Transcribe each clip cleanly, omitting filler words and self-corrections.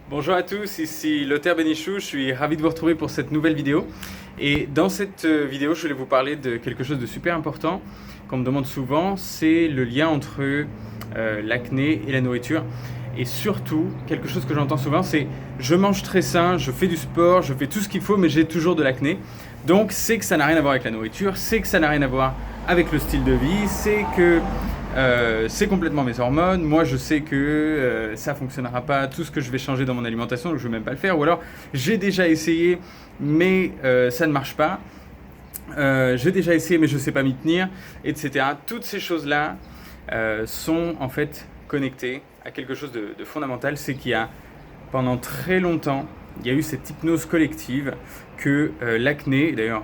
Bonjour à tous, ici Lothar Benichou, je suis ravi de vous retrouver pour cette nouvelle vidéo. Et dans cette vidéo, je voulais vous parler de quelque chose de super important qu'on me demande souvent, c'est le lien entre l'acné et la nourriture. Et surtout, quelque chose que j'entends souvent, c'est je mange très sain, je fais du sport, je fais tout ce qu'il faut, mais j'ai toujours de l'acné. Donc c'est que ça n'a rien à voir avec la nourriture, c'est que ça n'a rien à voir avec le style de vie, c'est que c'est complètement mes hormones. Moi, je sais que ça fonctionnera pas. Tout ce que je vais changer dans mon alimentation, donc je vais même pas le faire. Ou alors, j'ai déjà essayé, mais ça ne marche pas. J'ai déjà essayé, mais je sais pas m'y tenir, etc. Toutes ces choses-là sont en fait connectées à quelque chose de fondamental. C'est qu'il y a pendant très longtemps, il y a eu cette hypnose collective que l'acné, d'ailleurs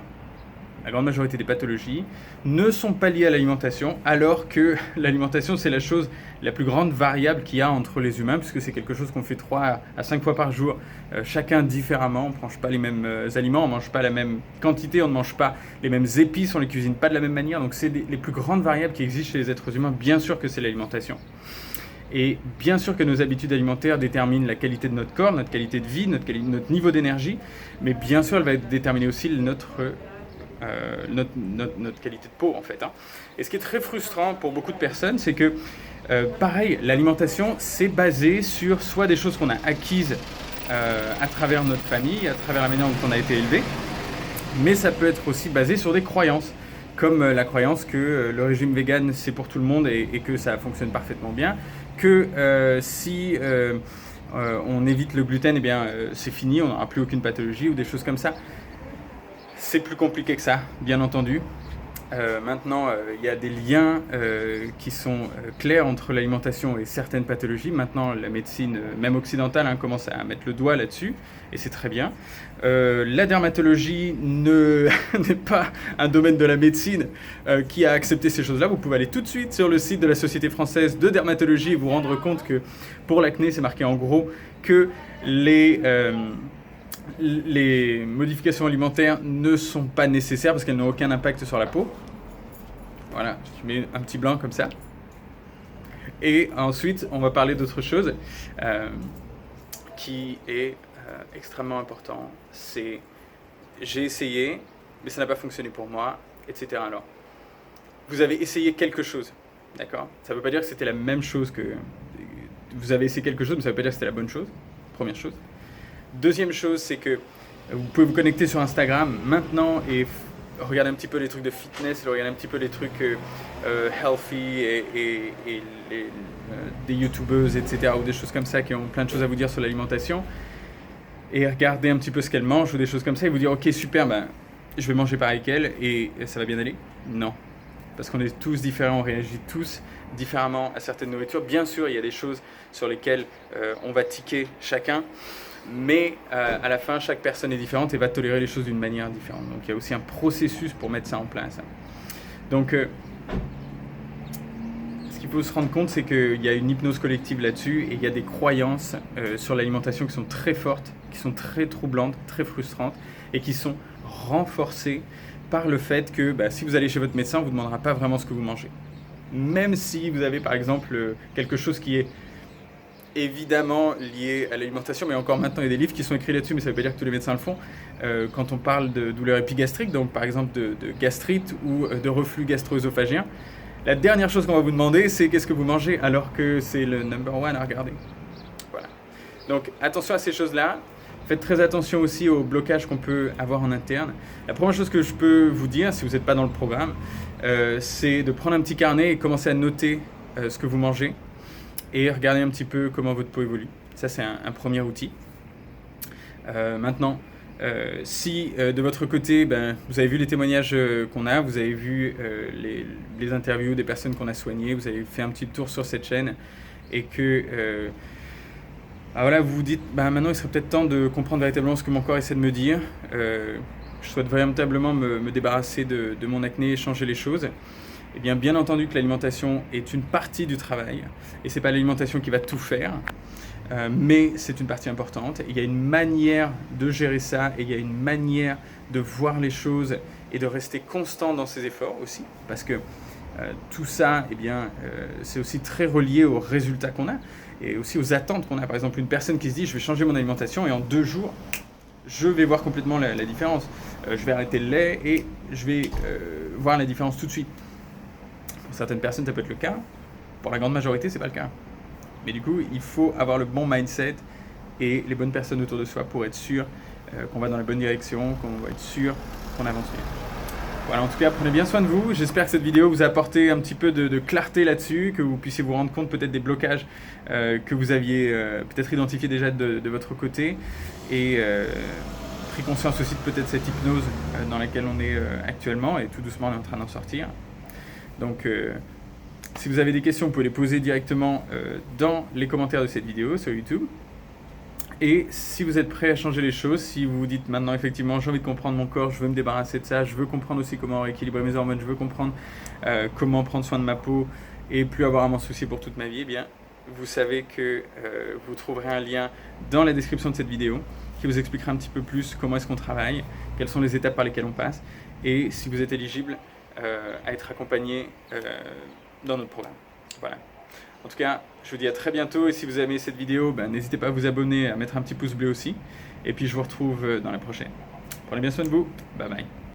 la grande majorité des pathologies, ne sont pas liées à l'alimentation, alors que l'alimentation, c'est la chose la plus grande variable qu'il y a entre les humains, puisque c'est quelque chose qu'on fait 3 à 5 fois par jour, chacun différemment. On ne mange pas les mêmes aliments, on ne mange pas la même quantité, on ne mange pas les mêmes épices, on ne les cuisine pas de la même manière. Donc c'est les plus grandes variables qui existent chez les êtres humains. Bien sûr que c'est l'alimentation. Et bien sûr que nos habitudes alimentaires déterminent la qualité de notre corps, notre qualité de vie, notre niveau d'énergie, mais bien sûr, elle va déterminer aussi notre qualité de peau en fait. Et ce qui est très frustrant pour beaucoup de personnes, c'est que pareil, l'alimentation c'est basé sur soit des choses qu'on a acquises à travers notre famille, à travers la manière dont on a été élevé, mais ça peut être aussi basé sur des croyances, comme la croyance que le régime vegan c'est pour tout le monde et que ça fonctionne parfaitement bien, que si on évite le gluten, eh bien c'est fini, on n'aura plus aucune pathologie ou des choses comme ça. C'est plus compliqué que ça, bien entendu. Maintenant, il y a des liens qui sont clairs entre l'alimentation et certaines pathologies. Maintenant, la médecine, même occidentale, commence à mettre le doigt là-dessus, et c'est très bien. La dermatologie n'est pas un domaine de la médecine qui a accepté ces choses-là. Vous pouvez aller tout de suite sur le site de la Société française de dermatologie et vous rendre compte que pour l'acné, c'est marqué en gros que les modifications alimentaires ne sont pas nécessaires parce qu'elles n'ont aucun impact sur la peau. Voilà, je mets un petit blanc comme ça. Et ensuite, on va parler d'autre chose qui est extrêmement important. C'est j'ai essayé, mais ça n'a pas fonctionné pour moi, etc. Alors, vous avez essayé quelque chose, d'accord ? Ça ne veut pas dire que c'était la même chose que... Vous avez essayé quelque chose, mais ça ne veut pas dire que c'était la bonne chose, première chose. Deuxième chose, c'est que vous pouvez vous connecter sur Instagram maintenant et regarder un petit peu les trucs de fitness, regarder un petit peu les trucs healthy et des youtubeuses, etc. ou des choses comme ça qui ont plein de choses à vous dire sur l'alimentation. Et regarder un petit peu ce qu'elles mangent ou des choses comme ça et vous dire ok super, je vais manger pareil qu'elle et ça va bien aller. Non. Parce qu'on est tous différents, on réagit tous différemment à certaines nourritures. Bien sûr, il y a des choses sur lesquelles on va tiquer chacun. Mais à la fin, chaque personne est différente et va tolérer les choses d'une manière différente. Donc il y a aussi un processus pour mettre ça en place. Donc ce qu'il faut se rendre compte, c'est qu'il y a une hypnose collective là-dessus et il y a des croyances sur l'alimentation qui sont très fortes, qui sont très troublantes, très frustrantes et qui sont renforcées par le fait que si vous allez chez votre médecin, on ne vous demandera pas vraiment ce que vous mangez. Même si vous avez par exemple quelque chose qui est évidemment lié à l'alimentation, mais encore maintenant il y a des livres qui sont écrits là-dessus, mais ça ne veut pas dire que tous les médecins le font. Quand on parle de douleurs épigastriques, donc par exemple de gastrite ou de reflux gastro-œsophagien, la dernière chose qu'on va vous demander, c'est qu'est-ce que vous mangez, alors que c'est le number one à regarder. Voilà. Donc attention à ces choses-là. Faites très attention aussi au blocage qu'on peut avoir en interne. La première chose que je peux vous dire, si vous n'êtes pas dans le programme, c'est de prendre un petit carnet et commencer à noter ce que vous mangez et regarder un petit peu comment votre peau évolue. Ça, c'est un premier outil. Maintenant, si de votre côté, vous avez vu les témoignages qu'on a, vous avez vu les interviews des personnes qu'on a soignées, vous avez fait un petit tour sur cette chaîne et que voilà, vous vous dites, maintenant il serait peut-être temps de comprendre véritablement ce que mon corps essaie de me dire. Je souhaite véritablement me débarrasser de mon acné et changer les choses. Eh bien entendu que l'alimentation est une partie du travail, et c'est pas l'alimentation qui va tout faire, mais c'est une partie importante. Il y a une manière de gérer ça, et il y a une manière de voir les choses et de rester constant dans ses efforts aussi, parce que tout ça, c'est aussi très relié aux résultats qu'on a. et aussi aux attentes qu'on a. Par exemple, une personne qui se dit je vais changer mon alimentation et en 2 jours, je vais voir complètement la différence. Je vais arrêter le lait et je vais voir la différence tout de suite. Pour certaines personnes, ça peut être le cas. Pour la grande majorité, c'est pas le cas. Mais du coup, il faut avoir le bon mindset et les bonnes personnes autour de soi pour être sûr qu'on va dans la bonne direction, qu'on va être sûr qu'on avance bien. Voilà, en tout cas, prenez bien soin de vous. J'espère que cette vidéo vous a apporté un petit peu de clarté là-dessus, que vous puissiez vous rendre compte peut-être des blocages que vous aviez peut-être identifiés déjà de votre côté et pris conscience aussi de peut-être cette hypnose dans laquelle on est actuellement et tout doucement on est en train d'en sortir. Donc, si vous avez des questions, vous pouvez les poser directement dans les commentaires de cette vidéo sur YouTube. Et si vous êtes prêt à changer les choses, si vous vous dites maintenant effectivement j'ai envie de comprendre mon corps, je veux me débarrasser de ça, je veux comprendre aussi comment rééquilibrer mes hormones, je veux comprendre comment prendre soin de ma peau et plus avoir à m'en soucier pour toute ma vie, eh bien vous savez que vous trouverez un lien dans la description de cette vidéo qui vous expliquera un petit peu plus comment est-ce qu'on travaille, quelles sont les étapes par lesquelles on passe et si vous êtes éligible à être accompagné dans notre programme. Voilà. En tout cas, je vous dis à très bientôt et si vous aimez cette vidéo, n'hésitez pas à vous abonner, à mettre un petit pouce bleu aussi. Et puis je vous retrouve dans la prochaine. Prenez bien soin de vous. Bye bye.